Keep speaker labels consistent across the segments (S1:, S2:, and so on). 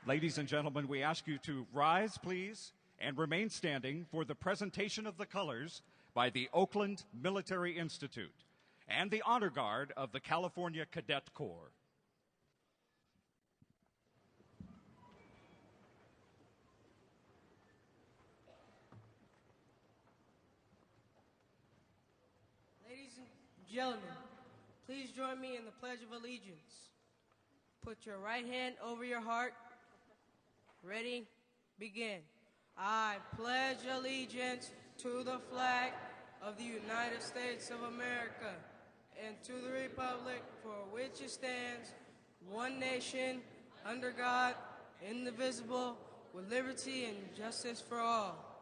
S1: Ladies and gentlemen, we ask you to rise, please, and remain standing for the presentation of the colors by the Oakland Military Institute and the Honor Guard of the California Cadet Corps.
S2: Ladies and gentlemen, please join me in the Pledge of Allegiance. Put your right hand over your heart. Ready? Begin. I pledge allegiance to the flag of the United States of America and to the republic for which it stands, one nation, under God, indivisible, with liberty and justice for all.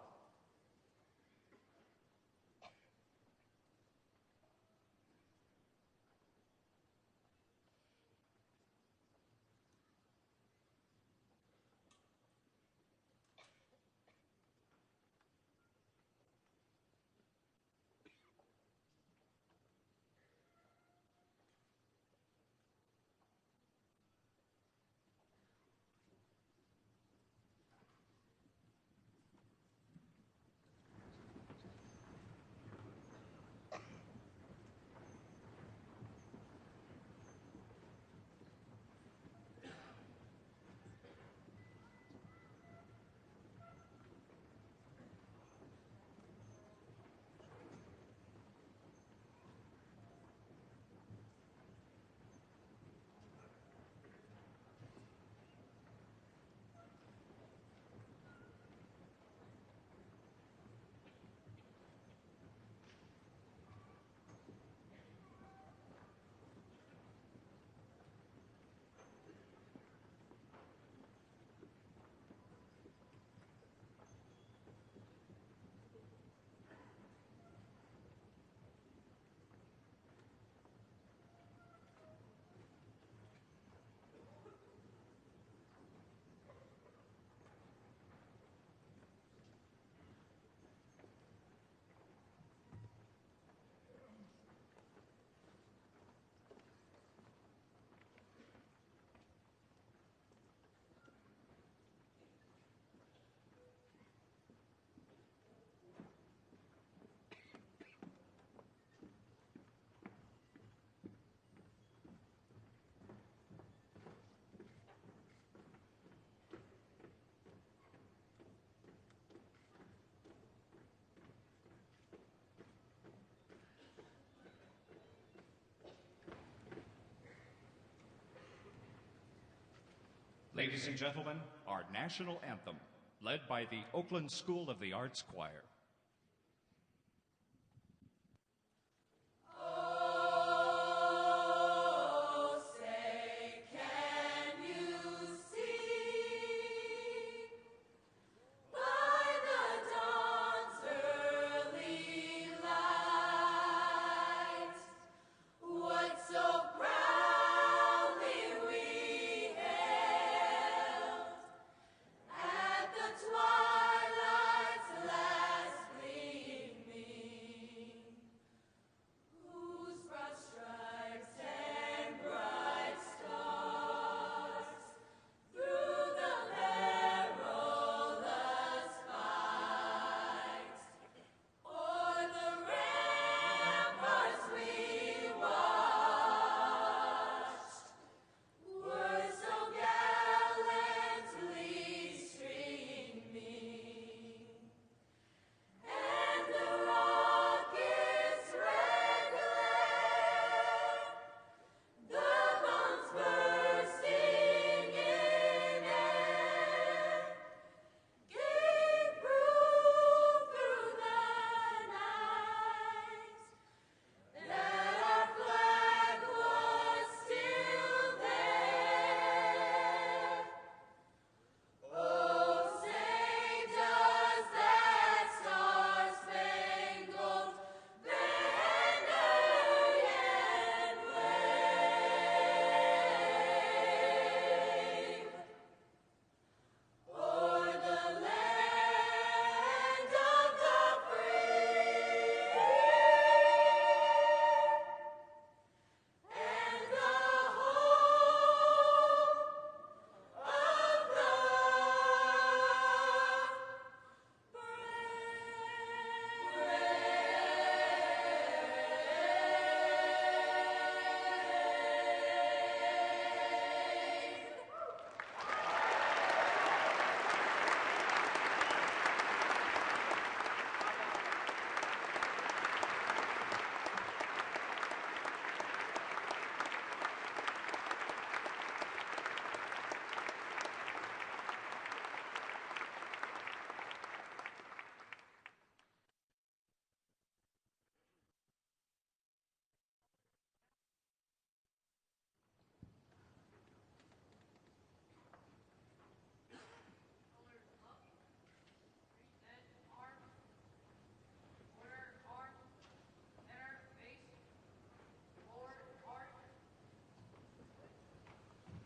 S1: Ladies and gentlemen, our national anthem, led by the Oakland School of the Arts Choir.
S3: Twilight's last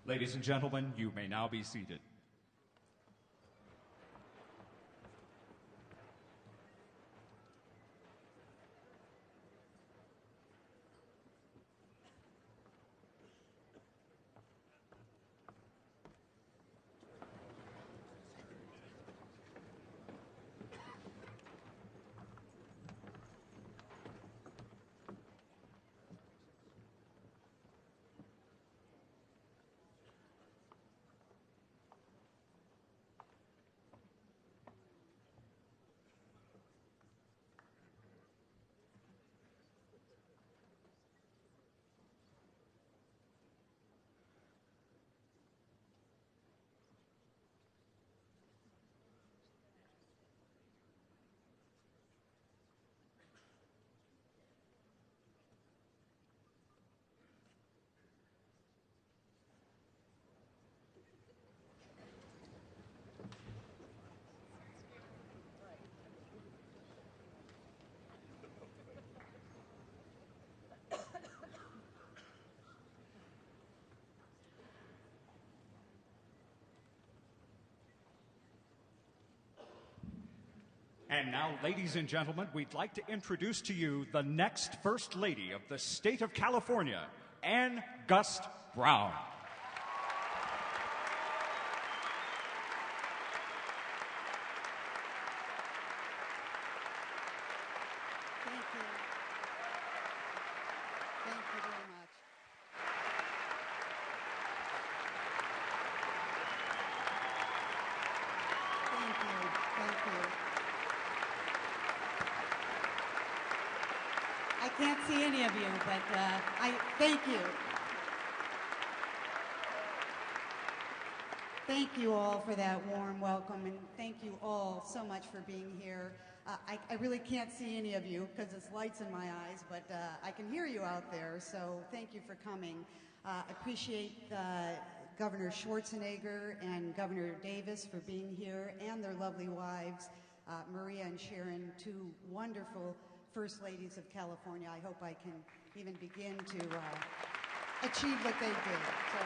S1: Ladies and gentlemen, you may now be seated. And now, ladies and gentlemen, we'd like to introduce to you the next First Lady of the State of California, Ann Gust Brown.
S3: Thank you. Thank you very much. Thank you. Thank you. I can't see any of you, but I thank you. Thank you all for that warm welcome, and thank you all so much for being here. I really can't see any of you because it's lights in my eyes, but I can hear you out there, so thank you for coming. Appreciate Governor Schwarzenegger and Governor Davis for being here, and their lovely wives, Maria and Sharon, two wonderful First Ladies of California. I hope I can even begin to achieve what they did. So,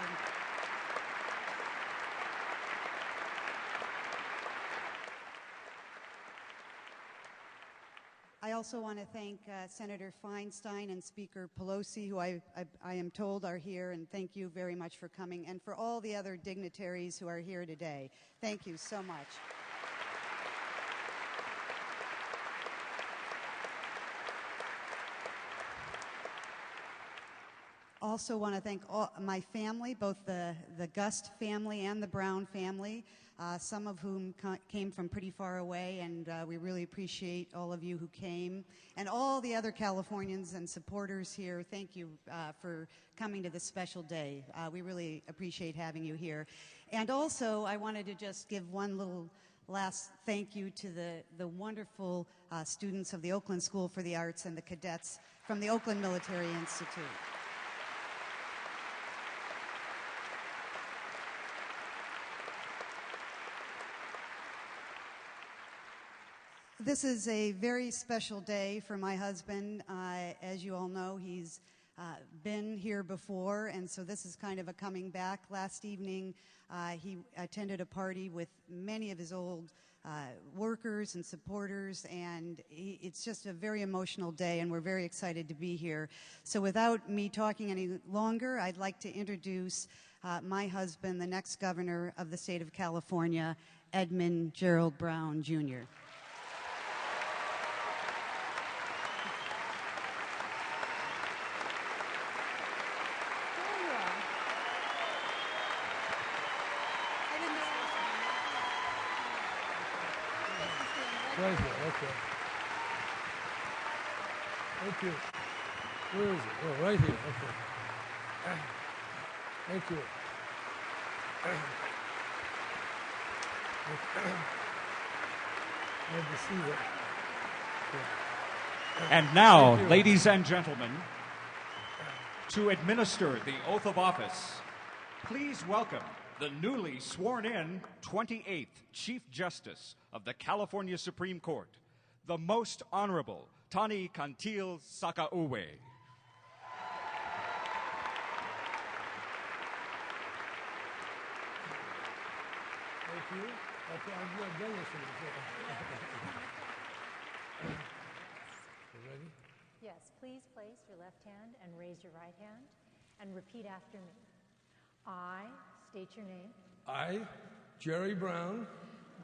S3: I also want to thank Senator Feinstein and Speaker Pelosi, who I am told are here, and thank you very much for coming, and for all the other dignitaries who are here today. Thank you so much. Also want to thank all my family, both the Gust family and the Brown family, some of whom came from pretty far away, and we really appreciate all of you who came. And all the other Californians and supporters here, thank you for coming to this special day. We really appreciate having you here. And also, I wanted to just give one little last thank you to the wonderful students of the Oakland School for the Arts and the cadets from the Oakland Military Institute. This is a very special day for my husband. As you all know, he's been here before, and so this is kind of a coming back. Last evening, he attended a party with many of his old workers and supporters, and it's just a very emotional day, and we're very excited to be here. So without me talking any longer, I'd like to introduce my husband, the next governor of the state of California, Edmund Gerald Brown, Jr.
S4: Right here, okay. Thank you. Where is it? Oh, right here, okay. Thank you. Glad to see that. Yeah.
S1: And now, ladies and gentlemen, to administer the oath of office, please welcome the newly sworn-in 28th Chief Justice of the California Supreme Court, the Most Honorable Tani Kantil Sakauwe.
S4: Thank you. Okay, I've not done this one before. You ready?
S5: Yes, please place your left hand and raise your right hand and repeat after me. I state your name.
S4: I, Jerry Brown,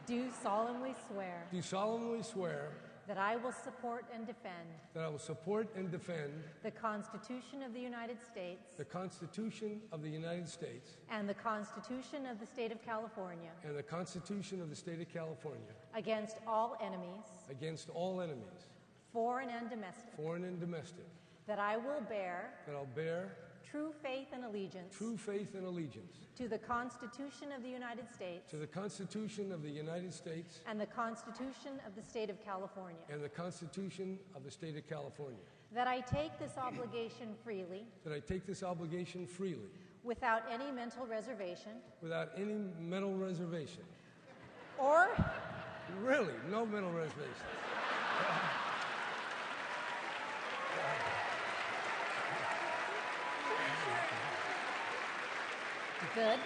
S5: Do solemnly swear
S4: do solemnly swear
S5: that I will support and defend
S4: that I will support and defend
S5: the Constitution of the United States
S4: the Constitution of the United States
S5: and the Constitution of the State of California
S4: and the Constitution of the State of California
S5: against all enemies,
S4: against all enemies,
S5: foreign and domestic,
S4: foreign and domestic,
S5: that I will bear
S4: that I'll bear
S5: true faith and allegiance
S4: true faith and allegiance
S5: to the Constitution of the United States
S4: to the Constitution of the United States
S5: and the Constitution of the State of California,
S4: and the Constitution of the State of California,
S5: that I take this obligation freely
S4: that I take this obligation freely
S5: without any mental reservation
S4: without any mental reservation.
S5: or
S4: Really, no mental reservation.
S5: good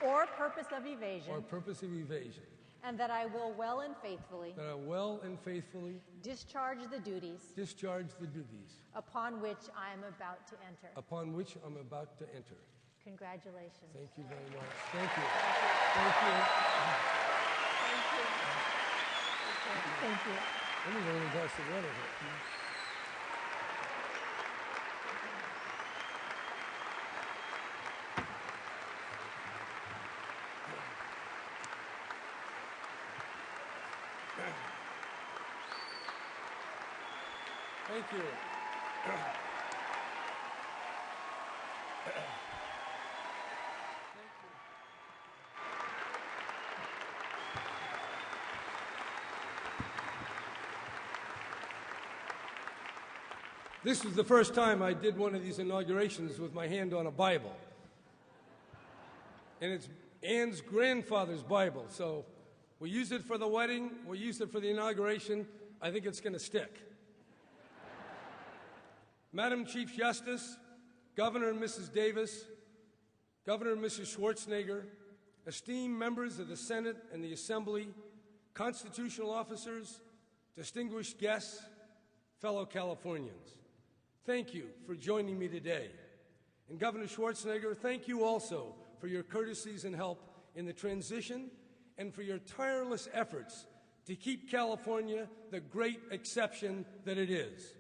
S5: or purpose of evasion,
S4: Or purpose of evasion.
S5: and that I will well and faithfully
S4: That I will and faithfully
S5: discharge the duties
S4: discharge the duties
S5: upon which I am about to enter.
S4: upon which I'm about to enter.
S5: Congratulations.
S4: Thank you very much. Thank you. Thank you.
S5: Thank you.
S4: Let me go in a glass of water here. Thank you. This was the first time I did one of these inaugurations with my hand on a Bible. And it's Ann's grandfather's Bible, so we used it for the wedding, we used it for the inauguration. I think it's going to stick. Madam Chief Justice, Governor and Mrs. Davis, Governor and Mrs. Schwarzenegger, esteemed members of the Senate and the Assembly, constitutional officers, distinguished guests, fellow Californians, thank you for joining me today. And Governor Schwarzenegger, thank you also for your courtesies and help in the transition and for your tireless efforts to keep California the great exception that it is.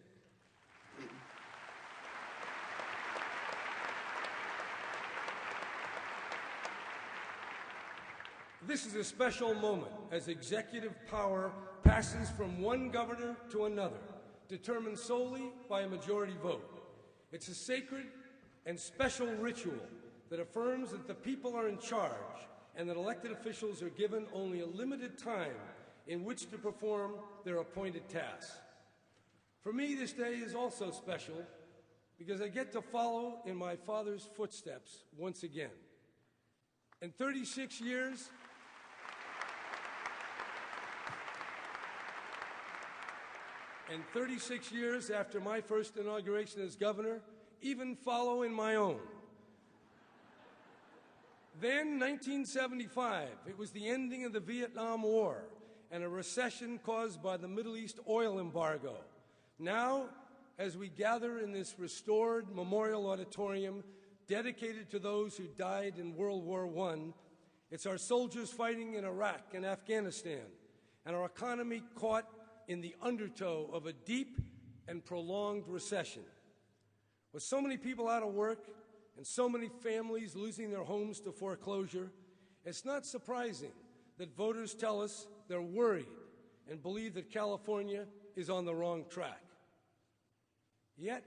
S4: This is a special moment as executive power passes from one governor to another, determined solely by a majority vote. It's a sacred and special ritual that affirms that the people are in charge and that elected officials are given only a limited time in which to perform their appointed tasks. For me, this day is also special because I get to follow in my father's footsteps once again. In 36 years, and 36 years after my first inauguration as governor, even follow in my own. Then, 1975, it was the ending of the Vietnam War and a recession caused by the Middle East oil embargo. Now, as we gather in this restored memorial auditorium dedicated to those who died in World War I, it's our soldiers fighting in Iraq and Afghanistan, and our economy caught in the undertow of a deep and prolonged recession. With so many people out of work and so many families losing their homes to foreclosure, it's not surprising that voters tell us they're worried and believe that California is on the wrong track. Yet,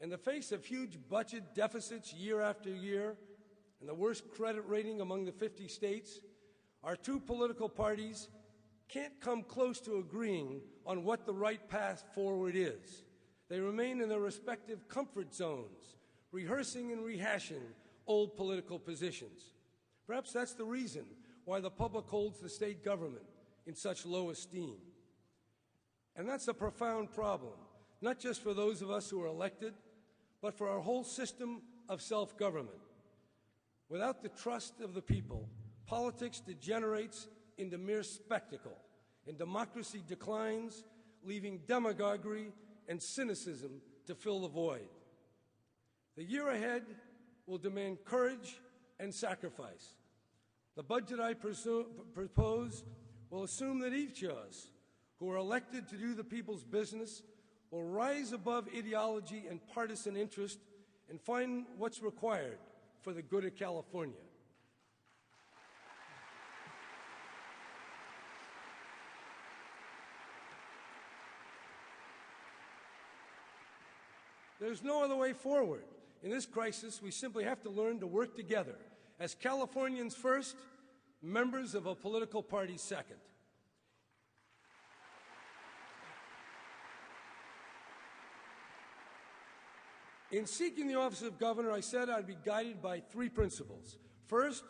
S4: in the face of huge budget deficits year after year and the worst credit rating among the 50 states, our two political parties can't come close to agreeing on what the right path forward is. They remain in their respective comfort zones, rehearsing and rehashing old political positions. Perhaps that's the reason why the public holds the state government in such low esteem. And that's a profound problem, not just for those of us who are elected, but for our whole system of self-government. Without the trust of the people, Politics degenerates into mere spectacle, and democracy declines, leaving demagoguery and cynicism to fill the void. The year ahead will demand courage and sacrifice. The budget I propose will assume that each of us who are elected to do the people's business will rise above ideology and partisan interest and find what's required for the good of California. There's no other way forward. In this crisis, we simply have to learn to work together as Californians first, members of a political party second. In seeking the office of governor, I said I'd be guided by three principles. First,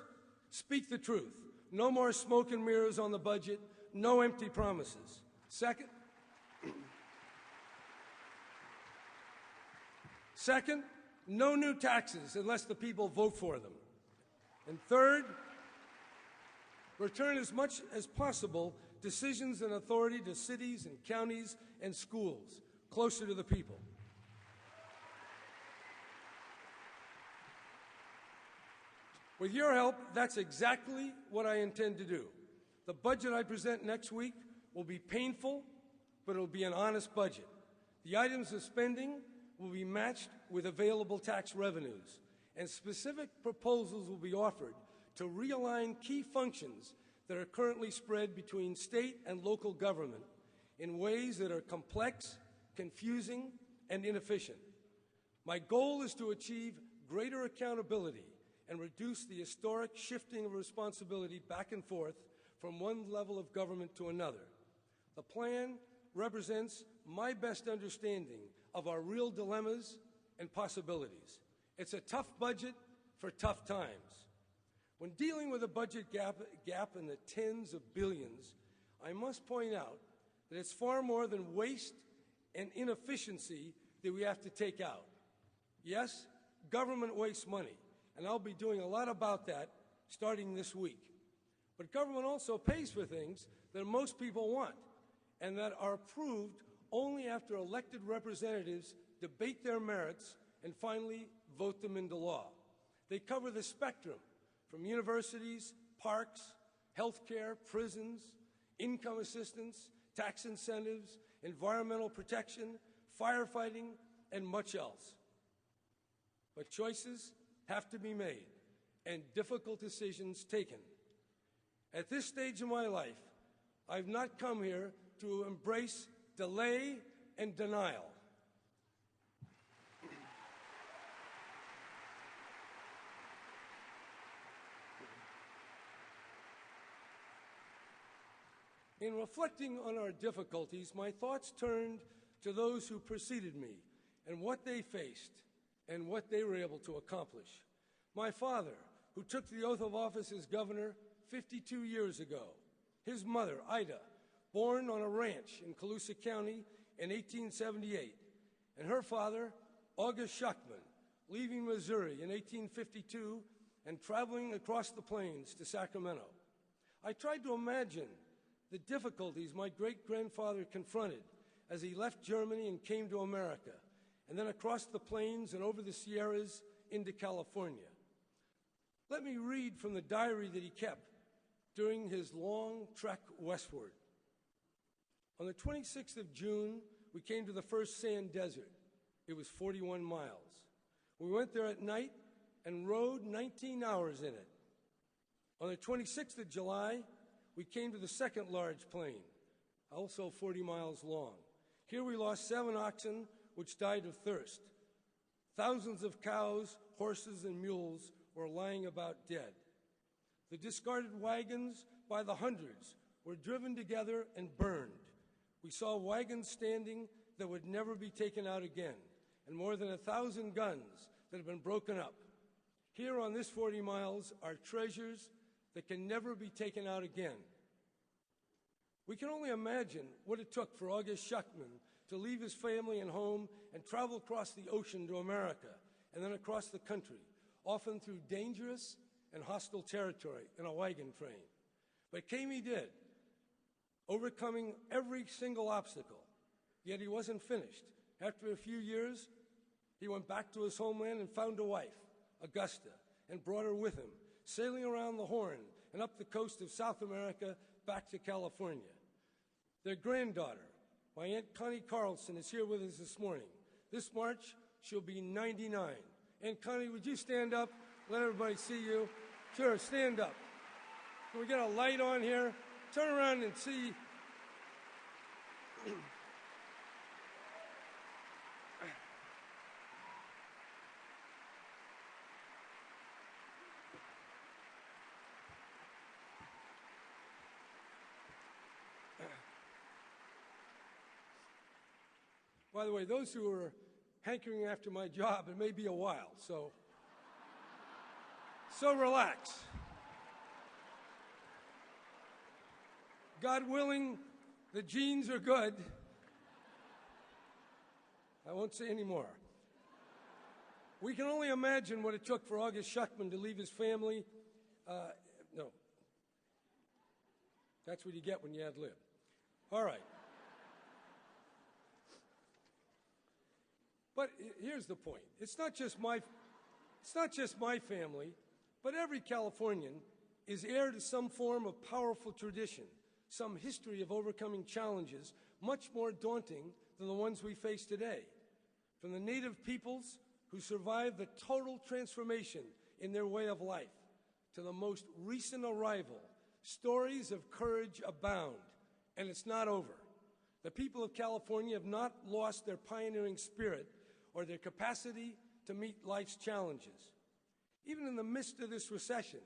S4: speak the truth. No more smoke and mirrors on the budget, no empty promises. Second, no new taxes unless the people vote for them. And third, return as much as possible decisions and authority to cities and counties and schools, closer to the people. With your help, that's exactly what I intend to do. The budget I present next week will be painful, but it will be an honest budget. The items of spending will be matched with available tax revenues, and specific proposals will be offered to realign key functions that are currently spread between state and local government in ways that are complex, confusing, and inefficient. My goal is to achieve greater accountability and reduce the historic shifting of responsibility back and forth from one level of government to another. The plan represents my best understanding of our real dilemmas and possibilities. It's a tough budget for tough times. When dealing with a budget gap in the tens of billions, I must point out that it's far more than waste and inefficiency that we have to take out. Yes, government wastes money, and I'll be doing a lot about that starting this week. But government also pays for things that most people want and that are approved only after elected representatives debate their merits and finally vote them into law. They cover the spectrum from universities, parks, healthcare, prisons, income assistance, tax incentives, environmental protection, firefighting, and much else. But choices have to be made and difficult decisions taken. At this stage of my life, I've not come here to embrace delay and denial. In reflecting on our difficulties, my thoughts turned to those who preceded me and what they faced and what they were able to accomplish. My father, who took the oath of office as governor 52 years ago. His mother, Ida, born on a ranch in Colusa County in 1878. And her father, August Schuckman, leaving Missouri in 1852 and traveling across the plains to Sacramento. I tried to imagine the difficulties my great-grandfather confronted as he left Germany and came to America, and then across the plains and over the Sierras into California. Let me read from the diary that he kept during his long trek westward. On the 26th of June, we came to the first sand desert. It was 41 miles. We went there at night and rode 19 hours in it. On the 26th of July, we came to the second large plain, also 40 miles long. Here we lost 7 oxen, which died of thirst. Thousands of cows, horses, and mules were lying about dead. The discarded wagons by the hundreds were driven together and burned. We saw wagons standing that would never be taken out again, and more than 1,000 guns that have been broken up. Here on this 40 miles are treasures that can never be taken out again. We can only imagine what it took for August Schuckman to leave his family and home and travel across the ocean to America and then across the country, often through dangerous and hostile territory in a wagon train. But came he did, overcoming every single obstacle. Yet he wasn't finished. After a few years, he went back to his homeland and found a wife, Augusta, and brought her with him, sailing around the Horn and up the coast of South America back to California. Their granddaughter, my Aunt Connie Carlson, is here with us this morning. This March, she'll be 99. Aunt Connie, would you stand up? Let everybody see you. Sure, stand up. Can we get a light on here? Turn around and see. By the way, those who are hankering after my job, it may be a while, so relax. God willing, the genes are good. I won't say any more. We can only imagine what it took for August Schuckman to leave his family. No. That's what you get when you ad lib. All right. But here's the point. It's not just my family, but every Californian is heir to some form of powerful tradition, some history of overcoming challenges much more daunting than the ones we face today. From the native peoples who survived the total transformation in their way of life, to the most recent arrival, stories of courage abound, and it's not over. The people of California have not lost their pioneering spirit or their capacity to meet life's challenges. Even in the midst of this recession,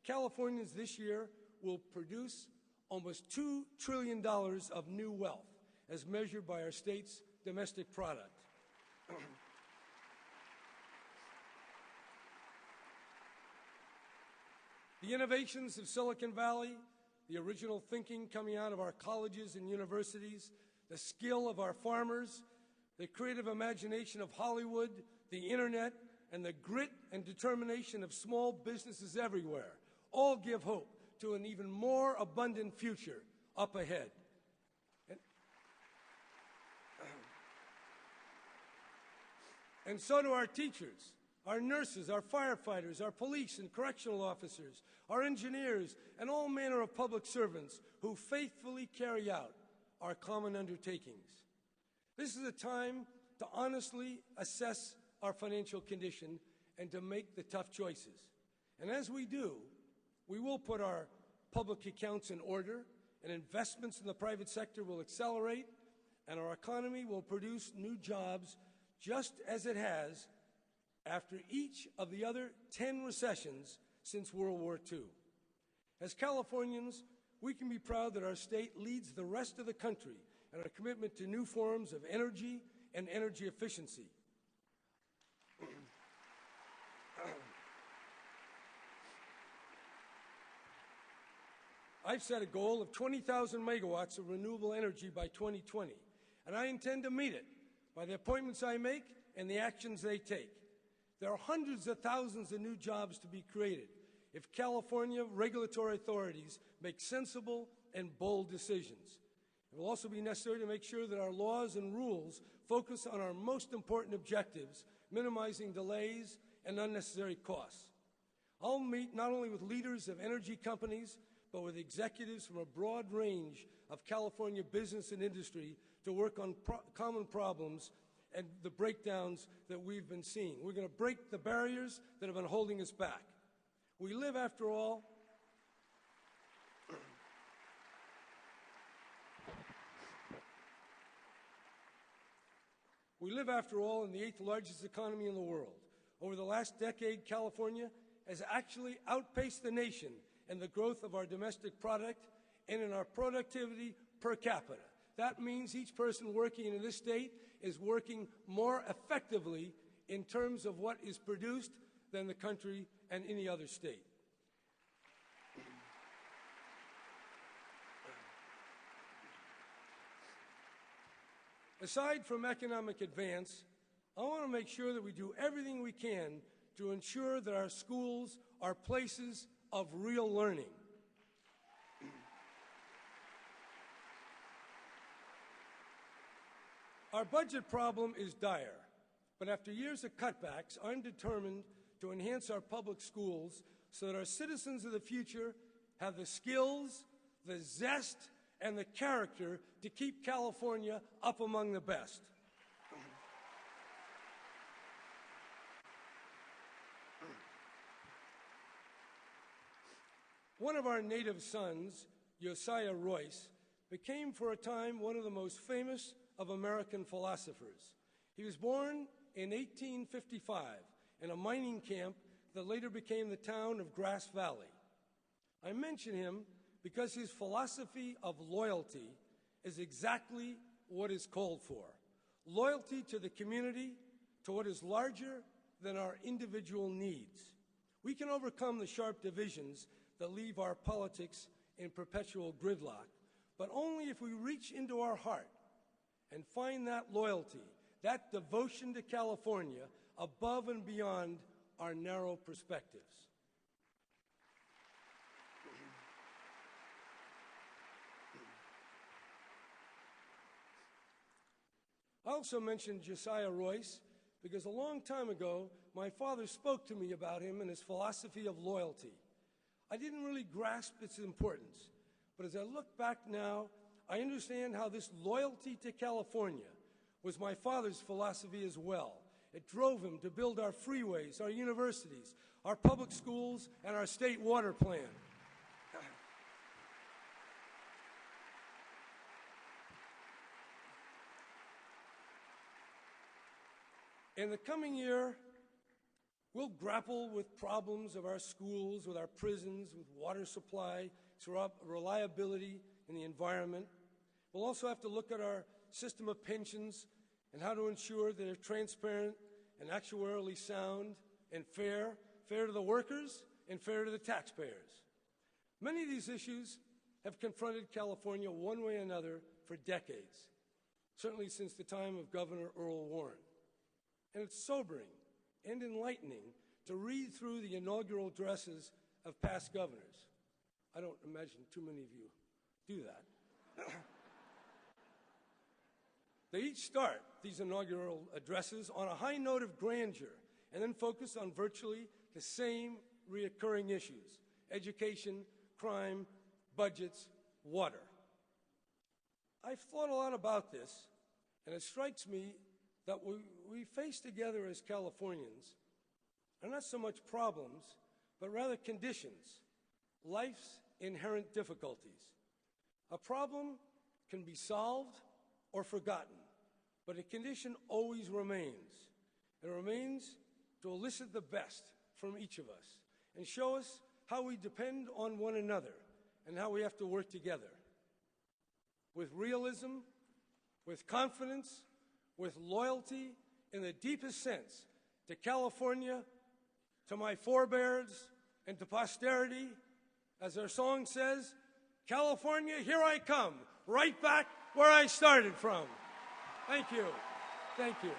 S4: Californians this year will produce almost $2 trillion of new wealth, as measured by our state's domestic product. The innovations of Silicon Valley, the original thinking coming out of our colleges and universities, the skill of our farmers, the creative imagination of Hollywood, the internet, and the grit and determination of small businesses everywhere all give hope to an even more abundant future up ahead. And so do our teachers, our nurses, our firefighters, our police and correctional officers, our engineers, and all manner of public servants who faithfully carry out our common undertakings. This is a time to honestly assess our financial condition and to make the tough choices. And as we do, we will put our public accounts in order, and investments in the private sector will accelerate, and our economy will produce new jobs just as it has after each of the other 10 recessions since World War II. As Californians, we can be proud that our state leads the rest of the country in our commitment to new forms of energy and energy efficiency. I've set a goal of 20,000 megawatts of renewable energy by 2020, and I intend to meet it by the appointments I make and the actions they take. There are hundreds of thousands of new jobs to be created if California regulatory authorities make sensible and bold decisions. It will also be necessary to make sure that our laws and rules focus on our most important objectives, minimizing delays and unnecessary costs. I'll meet not only with leaders of energy companies, but with executives from a broad range of California business and industry to work on common problems and the breakdowns that we've been seeing. We're going to break the barriers that have been holding us back. We live, after all, in the 8th largest economy in the world. Over the last decade, California has actually outpaced the nation in the growth of our domestic product and in our productivity per capita. That means each person working in this state is working more effectively in terms of what is produced than the country and any other state. Aside from economic advance, I want to make sure that we do everything we can to ensure that our schools are places of real learning. Our budget problem is dire, but after years of cutbacks, I'm determined to enhance our public schools so that our citizens of the future have the skills, the zest, and the character to keep California up among the best. One of our native sons, Josiah Royce, became for a time one of the most famous of American philosophers. He was born in 1855 in a mining camp that later became the town of Grass Valley. I mention him because his philosophy of loyalty is exactly what is called for. Loyalty to the community, to what is larger than our individual needs. We can overcome the sharp divisions that leave our politics in perpetual gridlock, but only if we reach into our heart and find that loyalty, that devotion to California above and beyond our narrow perspectives. I also mentioned Josiah Royce because a long time ago, my father spoke to me about him and his philosophy of loyalty. I didn't really grasp its importance, but as I look back now, I understand how this loyalty to California was my father's philosophy as well. It drove him to build our freeways, our universities, our public schools, and our state water plan. In the coming year, we'll grapple with problems of our schools, with our prisons, with water supply, reliability in the environment. We'll also have to look at our system of pensions and how to ensure that they're transparent and actuarially sound and fair to the workers and fair to the taxpayers. Many of these issues have confronted California one way or another for decades, certainly since the time of Governor Earl Warren. And it's sobering and enlightening to read through the inaugural addresses of past governors. I don't imagine too many of you do that. They each start these inaugural addresses on a high note of grandeur and then focus on virtually the same reoccurring issues: education, crime, budgets, water. I've thought a lot about this, and it strikes me that we face together as Californians are not so much problems, but rather conditions, life's inherent difficulties. A problem can be solved or forgotten, but a condition always remains. It remains to elicit the best from each of us and show us how we depend on one another and how we have to work together. With realism, with confidence, with loyalty in the deepest sense to California, to my forebears, and to posterity. As our song says, California, here I come, right back where I started from. Thank you. Thank you.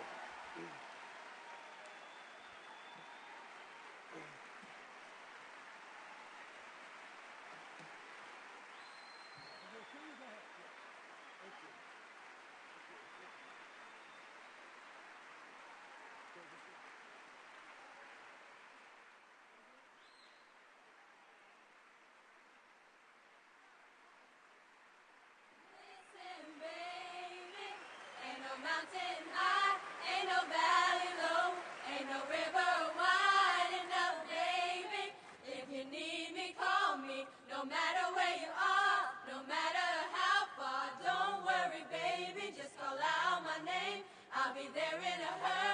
S6: Mountain high, ain't no valley low, ain't no river wide enough, baby. If you need me, call me, no matter where you are, no matter how far. Don't worry, baby, just call out my name, I'll be there in a hurry.